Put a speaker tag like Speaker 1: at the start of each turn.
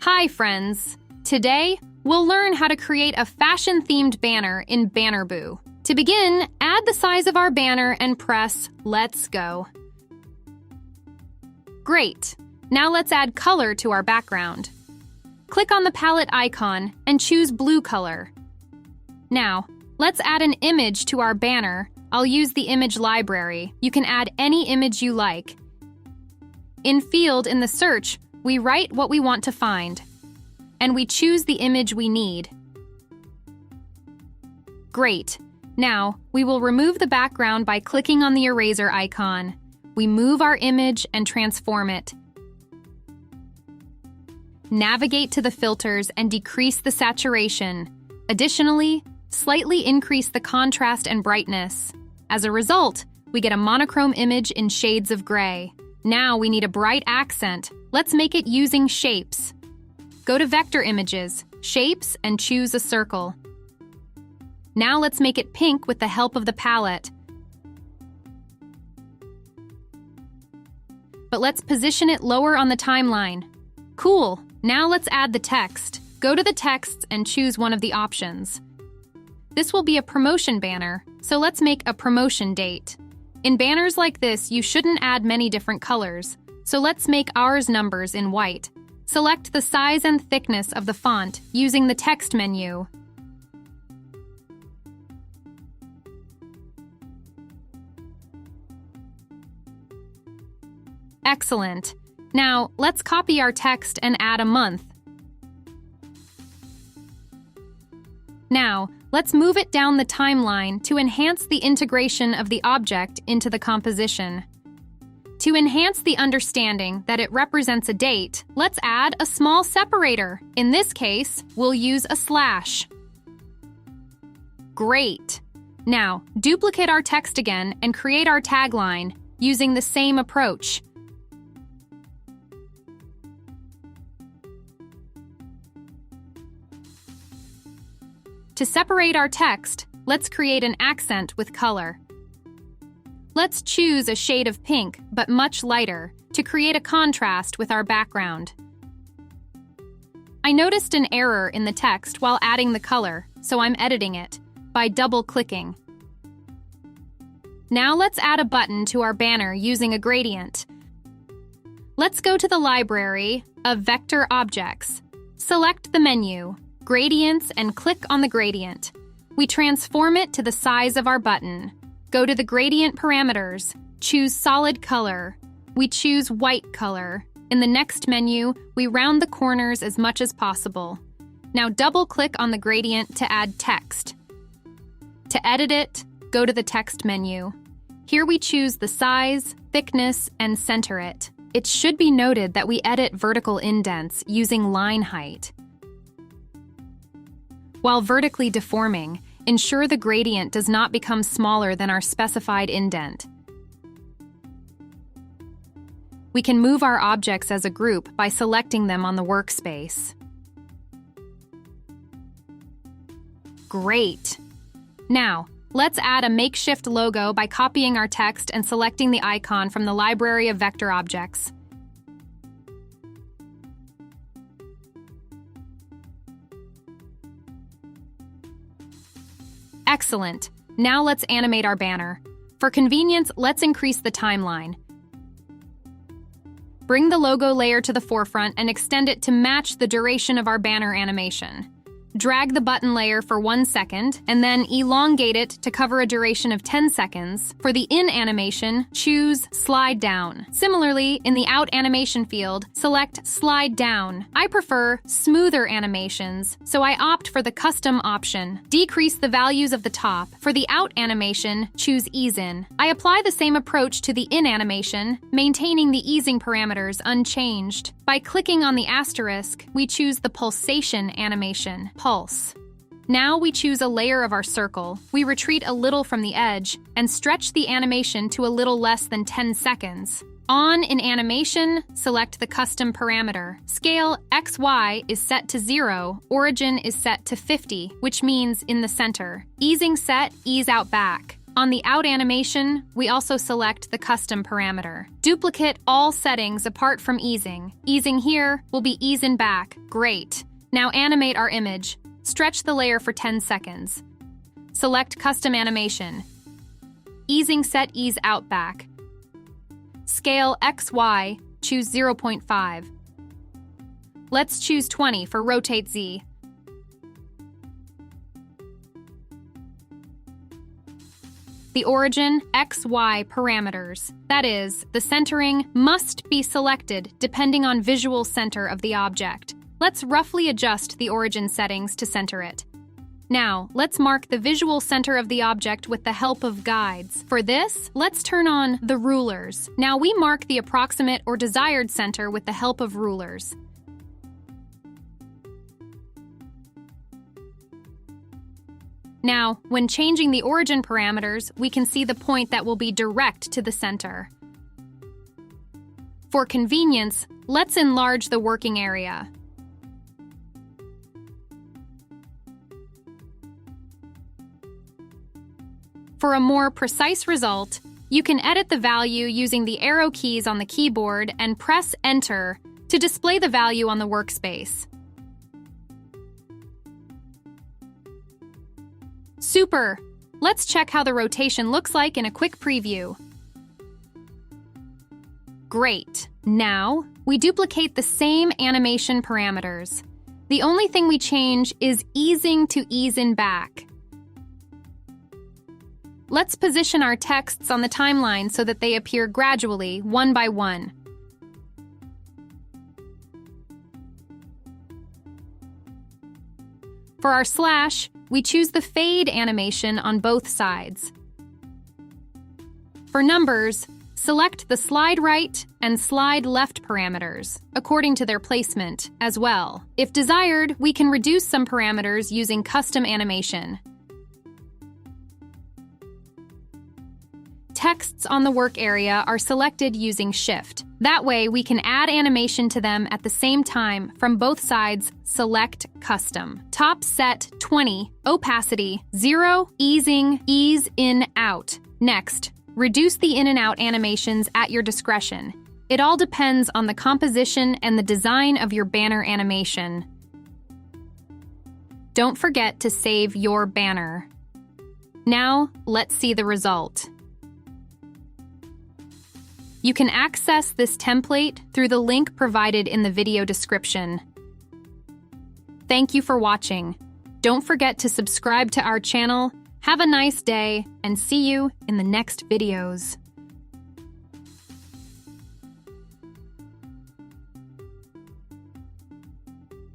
Speaker 1: Hi, friends! Today, we'll learn how to create a fashion-themed banner in BannerBoo. To begin, add the size of our banner and press Let's Go. Great! Now let's add color to our background. Click on the palette icon and choose blue color. Now, let's add an image to our banner. I'll use the image library. You can add any image you like. In field in the search, we write what we want to find, and we choose the image we need. Great! Now, we will remove the background by clicking on the eraser icon. We move our image and transform it. Navigate to the filters and decrease the saturation. Additionally, slightly increase the contrast and brightness. As a result, we get a monochrome image in shades of gray. Now we need a bright accent. Let's make it using shapes. Go to Vector Images, Shapes, and choose a circle. Now let's make it pink with the help of the palette. But let's position it lower on the timeline. Cool! Now let's add the text. Go to the texts and choose one of the options. This will be a promotion banner, so let's make a promotion date. In banners like this, you shouldn't add many different colors, so let's make ours numbers in white. Select the size and thickness of the font using the text menu. Excellent. Now, let's copy our text and add a month. Now, let's move it down the timeline to enhance the integration of the object into the composition. To enhance the understanding that it represents a date, let's add a small separator. In this case, we'll use a slash. Great! Now, duplicate our text again and create our tagline using the same approach. To separate our text, let's create an accent with color. Let's choose a shade of pink, but much lighter, to create a contrast with our background. I noticed an error in the text while adding the color, so I'm editing it by double-clicking. Now let's add a button to our banner using a gradient. Let's go to the library of Vector Objects. Select the menu, Gradients, and click on the gradient. We transform it to the size of our button. Go to the gradient parameters, choose solid color. We choose white color. In the next menu, we round the corners as much as possible. Now double-click on the gradient to add text. To edit it, go to the text menu. Here we choose the size, thickness, and center it. It should be noted that we edit vertical indents using line height. While vertically deforming, ensure the gradient does not become smaller than our specified indent. We can move our objects as a group by selecting them on the workspace. Great! Now, let's add a makeshift logo by copying our text and selecting the icon from the library of vector objects. Excellent. Now let's animate our banner. For convenience, let's increase the timeline. Bring the logo layer to the forefront and extend it to match the duration of our banner animation. Drag the button layer for 1 second, and then elongate it to cover a duration of 10 seconds. For the in animation, choose Slide Down. Similarly, in the out animation field, select Slide Down. I prefer smoother animations, so I opt for the custom option. Decrease the values of the top. For the out animation, choose Ease In. I apply the same approach to the in animation, maintaining the easing parameters unchanged. By clicking on the asterisk, we choose the pulsation animation, pulse. Now we choose a layer of our circle. We retreat a little from the edge and stretch the animation to a little less than 10 seconds. On in animation, select the custom parameter. Scale XY is set to 0, origin is set to 50, which means in the center. Easing set, ease out back. On the out animation, we also select the custom parameter. Duplicate all settings apart from easing. Easing here will be ease in back. Great. Now animate our image. Stretch the layer for 10 seconds. Select custom animation. Easing set ease out back. Scale XY, choose 0.5. Let's choose 20 for rotate Z. The origin, XY parameters. That is, the centering must be selected depending on visual center of the object. Let's roughly adjust the origin settings to center it. Now, let's mark the visual center of the object with the help of guides. For this, let's turn on the rulers. Now we mark the approximate or desired center with the help of rulers. Now, when changing the origin parameters, we can see the point that will be direct to the center. For convenience, let's enlarge the working area. For a more precise result, you can edit the value using the arrow keys on the keyboard and press Enter to display the value on the workspace. Super! Let's check how the rotation looks like in a quick preview. Great! Now, we duplicate the same animation parameters. The only thing we change is easing to ease in back. Let's position our texts on the timeline so that they appear gradually, one by one. For our slash, we choose the fade animation on both sides. For numbers, select the slide right and slide left parameters, according to their placement, as well. If desired, we can reduce some parameters using custom animation. Texts on the work area are selected using Shift. That way, we can add animation to them at the same time from both sides. Select Custom. Top set 20, opacity 0, easing, ease in, out. Next, reduce the in and out animations at your discretion. It all depends on the composition and the design of your banner animation. Don't forget to save your banner. Now, let's see the result. You can access this template through the link provided in the video description. Thank you for watching. Don't forget to subscribe to our channel. Have a nice day, and see you in the next videos.